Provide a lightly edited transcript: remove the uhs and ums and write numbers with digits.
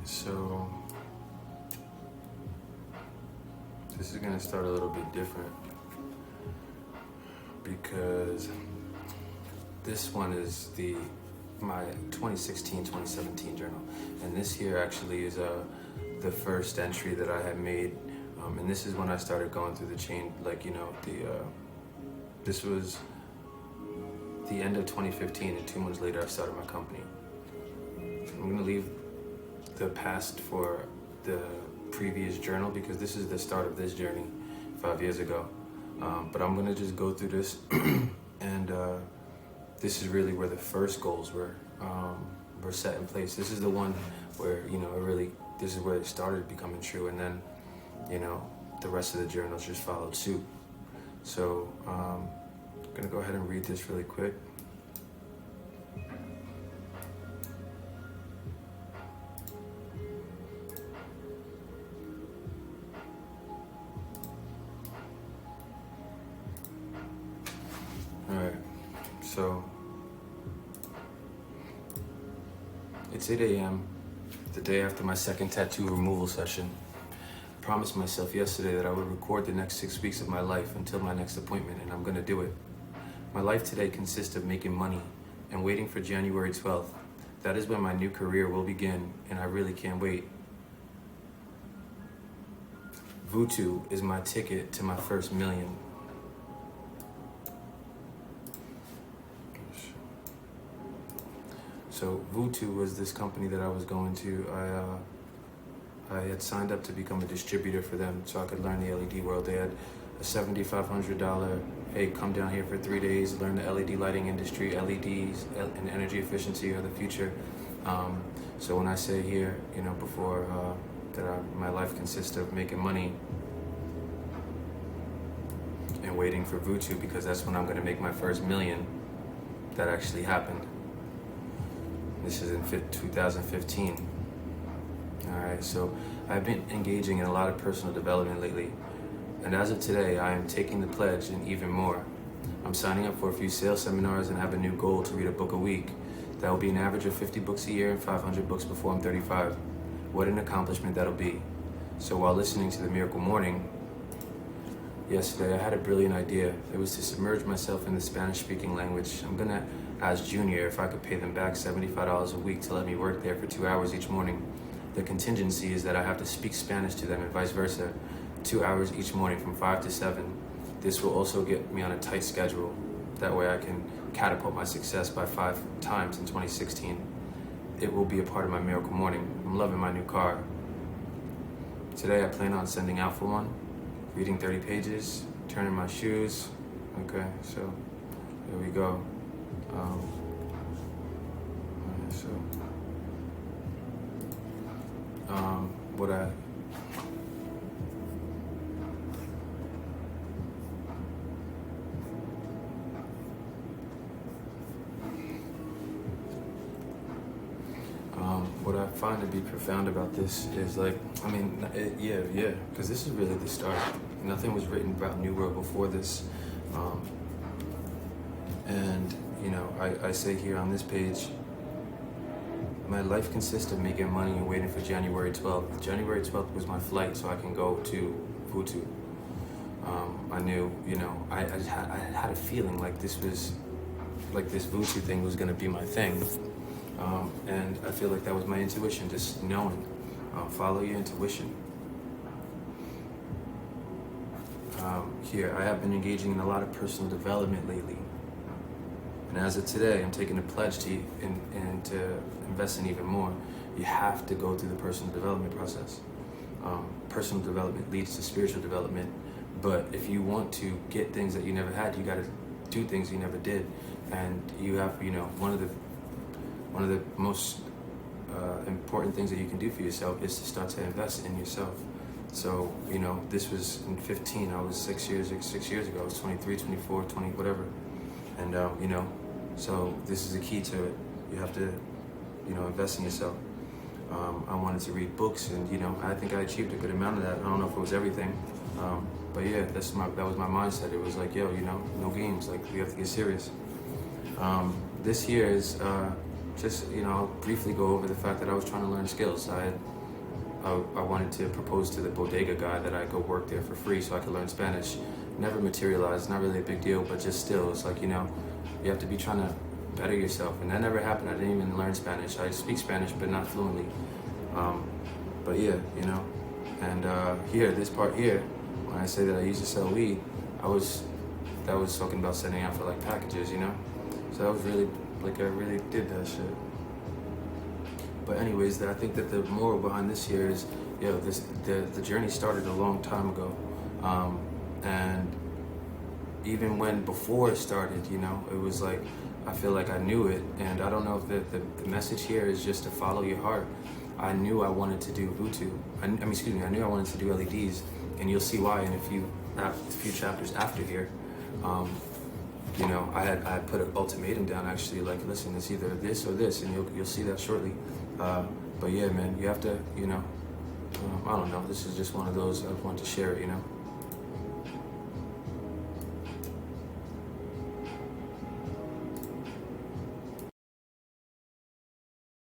So this is gonna start a little bit different because this one is my 2016-2017 journal, and this here actually is the first entry that I had made, and this is when I started going through the chain. This was the end of 2015, and 2 months later I started my company. I'm gonna leave the past for the previous journal because this is the start of this journey 5 years ago. But I'm gonna just go through this and this is really where the first goals were set in place. This is the one where, this is where it started becoming true, and then, the rest of the journals just followed suit. So I'm gonna go ahead and read this really quick. All right, so it's 8 a.m., the day after my second tattoo removal session. I promised myself yesterday that I would record the next 6 weeks of my life until my next appointment, and I'm gonna do it. My life today consists of making money and waiting for January 12th. That is when my new career will begin, and I really can't wait. Vutu is my ticket to my first million. So Vutu was this company that I was going to. I had signed up to become a distributor for them so I could learn the LED world. They had a $7,500, hey, come down here for 3 days, learn the LED lighting industry. LEDs and energy efficiency are the future. So when I say here, before my life consists of making money and waiting for Vutu, because that's when I'm gonna make my first million, that actually happened. This is in 2015. All right, so I've been engaging in a lot of personal development lately. And as of today, I am taking the pledge and even more. I'm signing up for a few sales seminars and have a new goal to read a book a week. That will be an average of 50 books a year and 500 books before I'm 35. What an accomplishment that'll be. So while listening to the Miracle Morning yesterday, I had a brilliant idea. It was to submerge myself in the Spanish-speaking language. I'm gonna ask Junior if I could pay them back $75 a week to let me work there for 2 hours each morning. The contingency is that I have to speak Spanish to them and vice versa, 2 hours each morning from 5 to 7. This will also get me on a tight schedule. That way I can catapult my success by 5 times in 2016. It will be a part of my Miracle Morning. I'm loving my new car. Today I plan on sending out for one, reading 30 pages, turning my shoes. Okay, so here we go. What I find to be profound about this is because this is really the start. Nothing was written about NuWorld before this. I say here on this page, my life consists of making money and waiting for January 12th. January 12th was my flight so I can go to Vutu. I knew, I had a feeling like this Vutu thing was gonna be my thing. And I feel like that was my intuition, just knowing, follow your intuition. Here, I have been engaging in a lot of personal development lately. And as of today, I'm taking a pledge to invest in even more. You have to go through the personal development process. Personal development leads to spiritual development. But if you want to get things that you never had, you got to do things you never did. And you have, one of the most important things that you can do for yourself is to start to invest in yourself. So, this was in 15. I was 6 years ago. I was 23, 24, 20, whatever. And, so this is the key to it. You have to, invest in yourself. I wanted to read books, and, I think I achieved a good amount of that. I don't know if it was everything. But yeah, that was my mindset. It was like, no games. Like, we have to get serious. This here is just, I'll briefly go over the fact that I was trying to learn skills. I wanted to propose to the bodega guy that I go work there for free so I could learn Spanish. Never materialized, not really a big deal, but just still, it's like, you have to be trying to better yourself. And that never happened. I didn't even learn Spanish. I speak Spanish, but not fluently. But yeah, and here, this part here, when I say that I used to sell weed, that was talking about setting out for like packages, So that was really, like, I really did that shit. But anyways, I think that the moral behind this here is, the journey started a long time ago. And even before it started, it was like, I feel like I knew it. And I don't know if the message here is just to follow your heart. I knew I wanted to do Vutu. I knew I wanted to do LEDs. And you'll see why in a few chapters after here. I had put an ultimatum down, actually, like, listen, it's either this or this, and you'll see that shortly. But yeah, man, you have to, I don't know, this is just one of those, I wanted to share it,